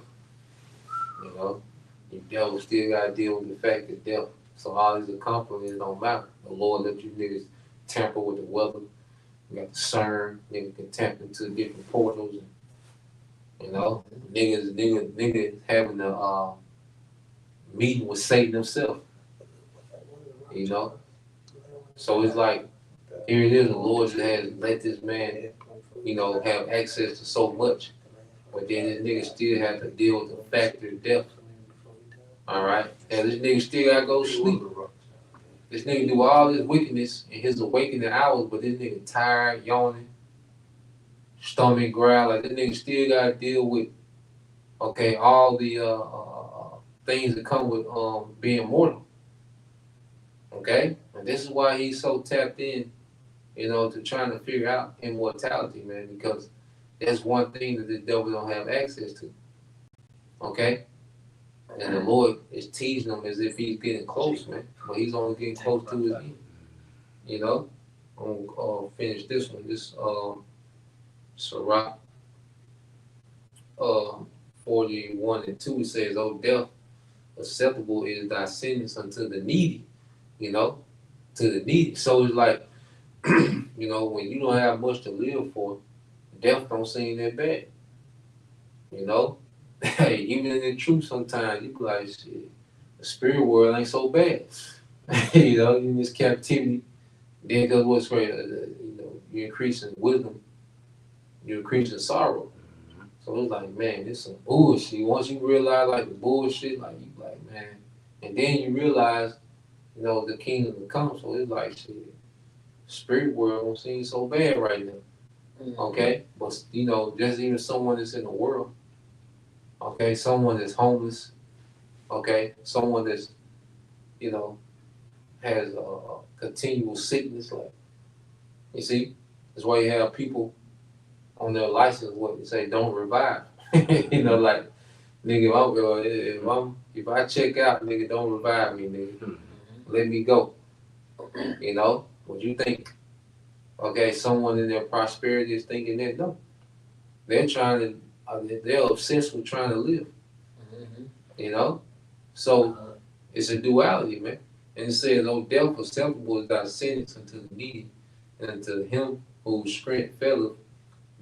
The devil still got to deal with the fact that death. So all these accomplishments don't matter. The Lord let you niggas tamper with the weather. You got the CERN. Niggas can tap into different portals. And, niggas having a meeting with Satan himself. So it's like Here it is, the Lord just has let this man, have access to so much. But then this nigga still have to deal with the factor of death. Alright? And this nigga still gotta go to sleep. This nigga do all this wickedness in his awakening hours, but this nigga tired, yawning, stomach growl. Like this nigga still gotta deal with, all the things that come with being mortal. Okay? And this is why he's so tapped in, to trying to figure out immortality, man, because that's one thing that the devil don't have access to. Okay? And the Lord is teasing him as if he's getting close, man. But he's only getting close to his end. I'm gonna finish this one. This Sirach 41:2, it says, "O death, acceptable is thy sentence unto the needy," to the needy. So it's like, when you don't have much to live for, death don't seem that bad. Hey, even in the truth, sometimes you be like, shit, the spirit world ain't so bad. In this captivity, then because what's great, you're increasing wisdom, you're increasing sorrow. So it's like, man, this some bullshit. Once you realize like the bullshit, like you like, man, and then you realize, the kingdom will come. So it's like, shit, spirit world don't seem so bad right now. Okay, but just even someone that's in the world. Okay, someone that's homeless. Okay, someone that's has a continual sickness. Like, you see, that's why you have people on their license what they say don't revive. Like, nigga, if I check out, nigga, don't revive me, nigga. Let me go. What you think? Okay, someone in their prosperity is thinking that no. They're trying to, they're obsessed with trying to live. So it's a duality, man. And it says, "No death acceptable is thy sentence unto the needy, and unto him whose strength faileth,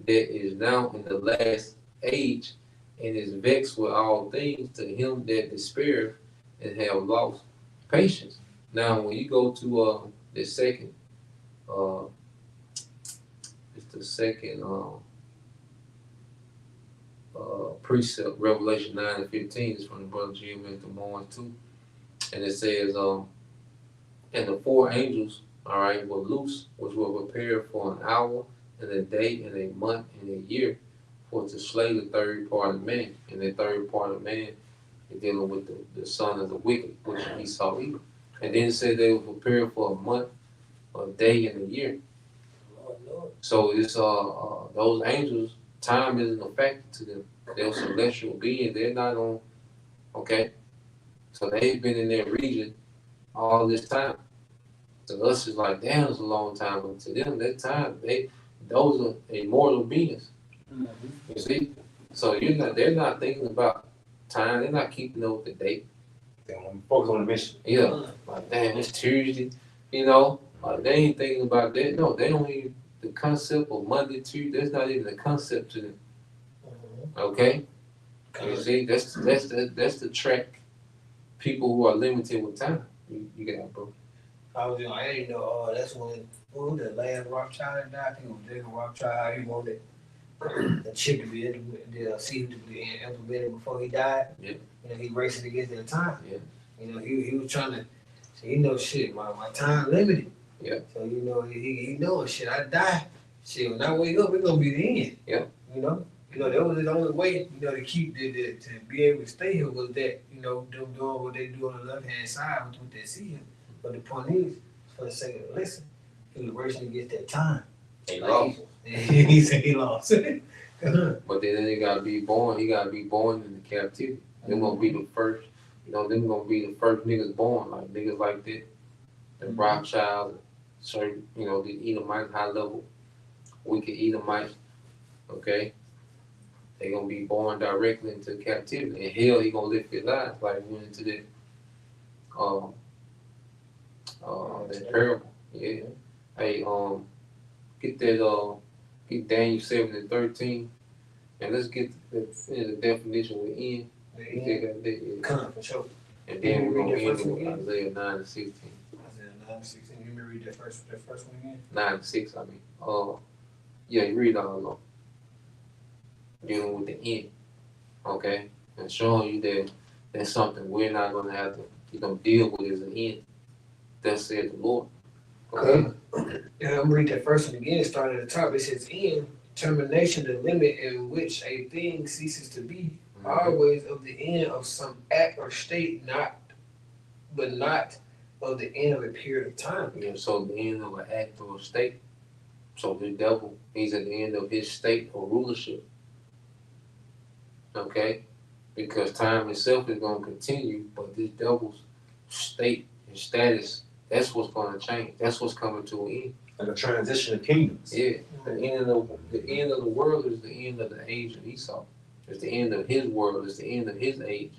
that is now in the last age, and is vexed with all things, to him that despaireth and have lost patience." Now, when you go to the second, it's the second precept, Revelation 9:15, is from the brother Jim at the morning too, and it says, "And the four angels, were loose, which were prepared for an hour and a day and a month and a year, for to slay the third part of man." And the third part of man is dealing with the son of the wicked, which he saw evil. And then it said they were prepared for a month, a day, and a year. So it's those angels, time isn't a factor to them. They're celestial beings. They're not on. Okay, so they've been in their region all this time. To us, it's like, damn, it's a long time. But to them, that time, those are immortal beings. You see? So they're not thinking about time. They're not keeping up with the date. They want to focus on the mission. Yeah. Like, damn, it's Tuesday. Like, they ain't thinking about that. No, they don't even, the concept of Monday, Tuesday, that's not even a concept to them. Okay? You see, that's the track. People who are limited with time. You got it, bro. I didn't know. That's when the last Rothschild died. I think it was Jacob Rothschild. How he wanted the chip to be the seed to be implemented before he died. Yeah. He racing against their time. Yeah. He was trying to say, shit, my time limited. Yeah. So he knows shit. I die. Shit, when I wake up, it's gonna be the end. Yeah. That was the only way, to keep to be able to stay here was that, them doing what they do on the left hand side with what they see here. But the point is, for the sake of the lesson, he was racing against that time. He lost. He said he lost. But then he gotta be born. He gotta be born in the captivity. They're gonna be the first. Them gonna be the first niggas born, like niggas like that. The Rothschild, certain, the Edomites, high level, wicked Edomites. Okay, they gonna be born directly into captivity. And hell, he gonna live his life like we went into that. That parable. Yeah. Hey, get Daniel 7:13, and let's get the definition we're in. Come for sure. And then we're gonna end with Isaiah 9:16. Isaiah 9:16. You remember read that first one again? 9-6, I mean. Yeah, you read all of them. Dealing with the end, okay? And showing you that that's something we're not going to have to, you're going to deal with as an end. Thus said the Lord. Okay? Yeah, I'm gonna read that first one again, starting at the top. It says, "In termination, the limit in which a thing ceases to be, always of the end of some act or state, but not of the end of a period of time." Yeah, so the end of an act or a state. So the devil, he's at the end of his state or rulership. Okay? Because time itself is going to continue, but this devil's state and status, that's what's going to change. That's what's coming to an end. Like a transition of kingdoms. Yeah, the end of the world is the end of the age of Esau. It's the end of his world. It's the end of his age.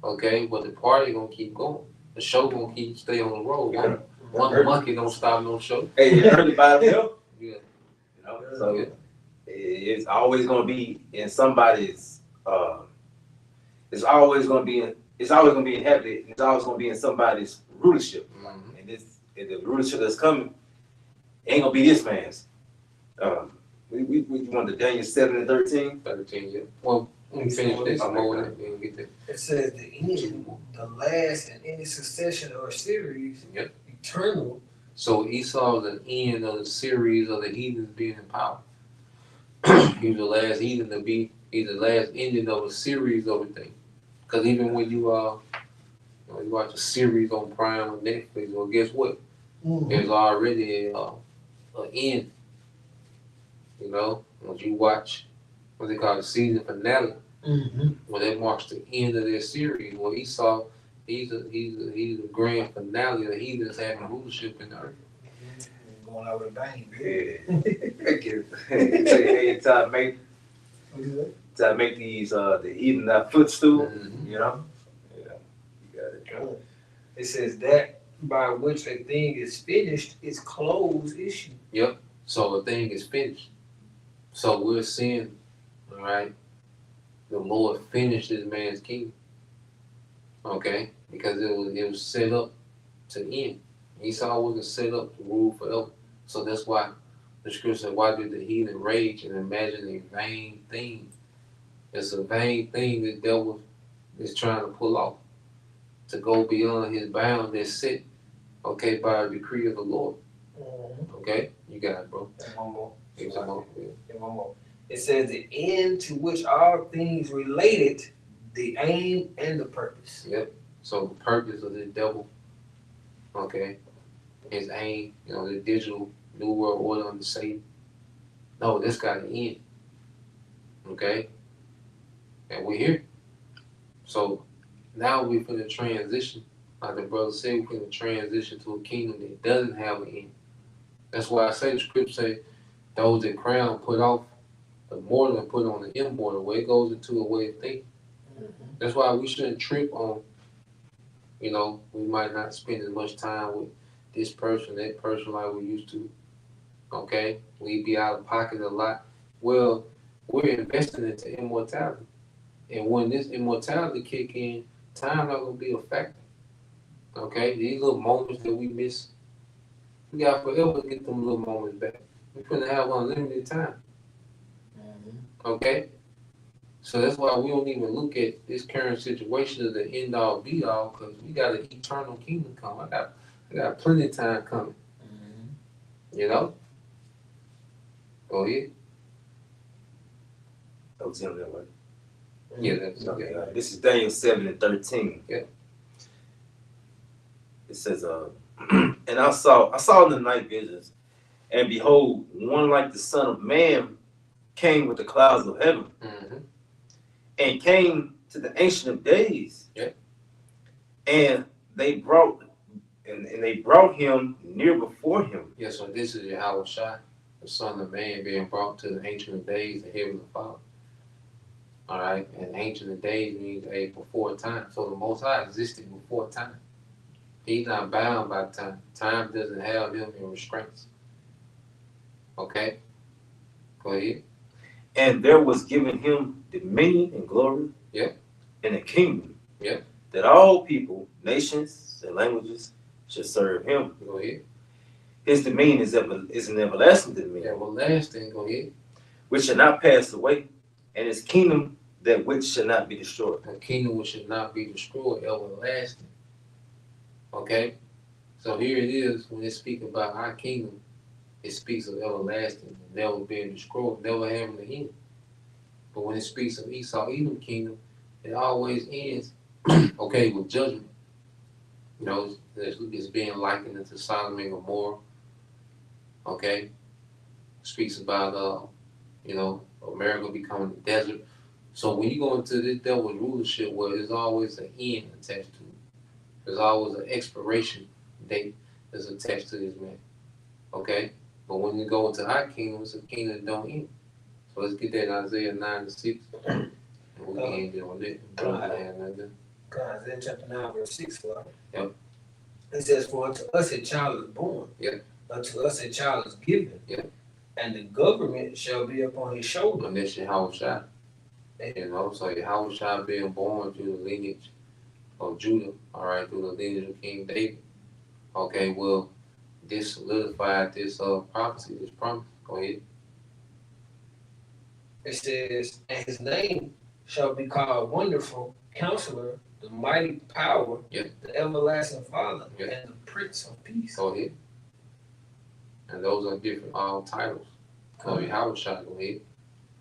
Okay, but the party gonna keep going. The show gonna stay on the road. Yeah. One monkey don't stop no show. Hey, you heard about it, Bill? Yeah. You know, so Yeah. it's always gonna be in somebody's. It's always gonna be inhabited. It's always gonna be in somebody's rulership. Mhm. And the rulership that's coming ain't gonna be this man's. We want the Daniel 7:13. 13 years. Well, let me finish this. I'm over there. Then get there. It says the end, the last in any succession or series, Yep. eternal. So Esau is the end of the series of the heathens being in power. He's the last heathen to be. He's the last ending of a series of a thing. Because even when you you watch a series on Prime or Netflix, well, guess what? There's already an end. You know, when you watch what they call the season finale, well, that marks the end of their series. Well, Esau, he's the grand finale of the heathens having rulership in the earth. Going out with a bang. Hey, to make these the heathen that footstool. Mhm. You know. Yeah, you got it. It says that by which a thing is finished is closed issue. So the thing is finished. So we're seeing, all right, the Lord finished this man's kingdom. Okay? Because it was set up to end. Esau wasn't set up to rule forever. So that's why the scripture said, why did the heathen rage and imagine a vain thing? It's a vain thing the devil is trying to pull off. To go beyond his bound that's set, okay, by a decree of the Lord. Okay? You got it, bro. And one more. Give some more. Yeah. And one more. It says the end to which all things related, the aim and the purpose. Yep. So the purpose of the devil, okay, his aim, the digital new world order under Satan. No, this got to end. Okay? And we're here. So now we're going to transition, like the brother said, we're going to transition to a kingdom that doesn't have an end. That's why I say the script say, those that crown put off the mortal and put on the immortal. Where it goes into a way of thinking. That's why we shouldn't trip on, we might not spend as much time with this person, that person like we used to. Okay? We be out of pocket a lot. Well, we're investing into immortality. And when this immortality kick in, time not going to be a factor. Okay? These little moments that we miss, we got forever to get them little moments back. We're going to have unlimited time. Okay? So that's why we don't even look at this current situation as the end all be all, because we got an eternal kingdom coming. I got plenty of time coming. You know? Go ahead. That was him that way. Yeah, that's Okay, okay. this is Daniel 7:13. Yeah. It says, and I saw in the night visions, and behold, one like the Son of Man came with the clouds of heaven, Mm-hmm. and came to the Ancient of Days. Yeah. And they brought him near before him. Yeah, so this is Yahweh Shai, the Son of Man, being brought to the Ancient of Days, the Heavenly Father. All right, and Ancient of Days means before time. So the Most High existed before time. He's not bound by time. Time doesn't have him in restraints. Okay? Go ahead. And there was given him dominion and glory, Yeah. and a kingdom, Yeah. that all people, nations, and languages should serve him. Go ahead. His dominion is an everlasting dominion, Everlasting. Go ahead. which shall not pass away, and his kingdom that which shall not be destroyed. A kingdom which should not be destroyed, everlasting. Okay? So here it is, when it speaks about our kingdom, it speaks of everlasting, never being destroyed, never having an end. But when it speaks of Esau, Edom kingdom, it always ends, okay, with judgment. You know, it's being likened to Sodom and Gomorrah. Okay? Speaks about, you know, America becoming a desert. So when you go into this devil's rulership, where there's always an end attached to it, there's always an expiration date that's attached to this man. Okay? But when you go into our kingdom, it's a kingdom that don't end. So let's get that in Isaiah 9-6. And we can end it on that. Isaiah chapter 9, verse 6. Right? Yep. It says, for unto us a child is born. Yep. Unto us a child is given. Yep. And the government shall be upon his shoulder. And that's Yahushua. You know, so Yahushua being born through the lineage of Judah, all right, through the lineage of King David. Okay, well, this solidified this prophecy, this promise. Go ahead. It says, and his name shall be called Wonderful Counselor, the Mighty Power, Yep. the Everlasting Father, Yep. and the Prince of Peace. Go ahead. And those are different titles. So Yahushua, go ahead.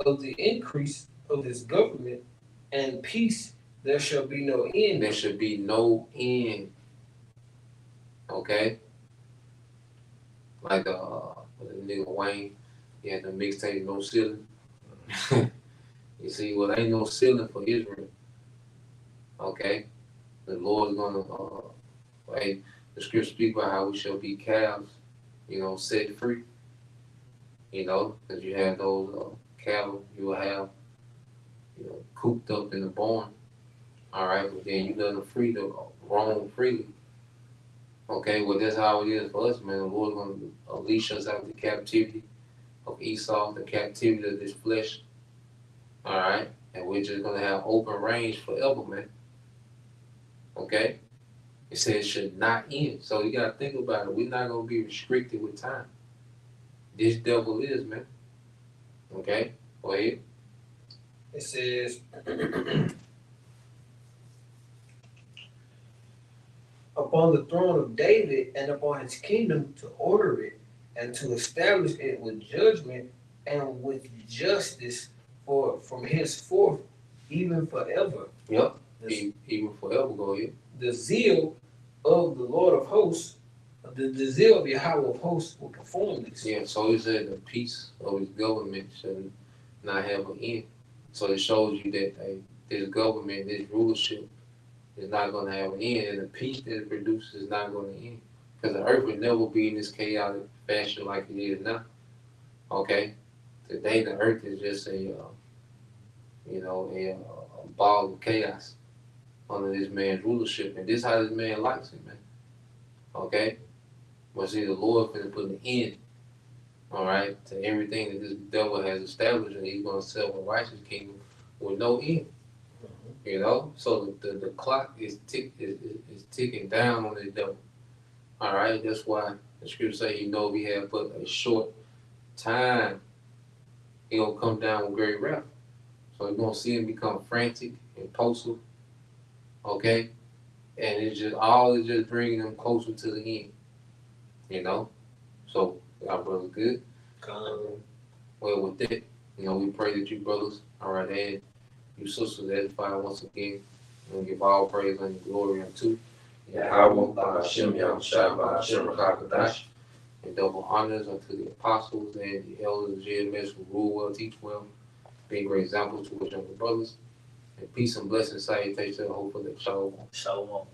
Of the increase of his government and peace, there shall be no end. There should be no end. Okay? Like the nigga Wayne, he had the mixtape No Ceiling. You see, well, there ain't no ceiling for Israel. Okay? The Lord's gonna hey, the scripture speak about how we shall be calves, you know, set free. You know, because you have those cattle you will have, you know, cooped up in the barn. All right, but then you let them free to roam freely. Okay, well, that's how it is for us, man. The Lord's going to unleash us out of the captivity of Esau, the captivity of this flesh. All right, and we're just going to have open range forever, man. Okay, it says it should not end. So you got to think about it. We're not going to be restricted with time. This devil is, man. Okay, go ahead. It says, upon the throne of David and upon his kingdom to order it and to establish it with judgment and with justice from henceforth, even forever. Yep, The, even forever, go ahead. the zeal of the Lord of hosts, the zeal of Yahweh of hosts will perform this. Yeah, so he said the peace of his government should not have an end. So it shows you that this government, this rulership, is not going to have an end, and the peace that it produces is not going to end. Because the earth would never be in this chaotic fashion like it is now. Okay? Today, the earth is just a ball of chaos under this man's rulership. And this is how this man likes it, man. Okay? But see, the Lord finna put an end, all right, to everything that this devil has established, and he's going to set up a righteous kingdom with no end. You know, so the clock is ticking down on the devil. All right, that's why the scripture say, you know, we have but a short time. He gonna come down with great wrath. So you're gonna see him become frantic, impulsive. Okay, and it's just bringing them closer to the end. You know, so our brother good. Well, with that, you know, we pray that you brothers, all right, and you sisters edify once again, and give all praise and glory unto Yahweh, Hashem, Yahushua, Hashem, Rakakadash, and double honors unto the apostles and the elders of GMS who rule well, teach well, being great examples to our younger brothers. And peace and blessings, salutations, and hope for the shalom. Shalom.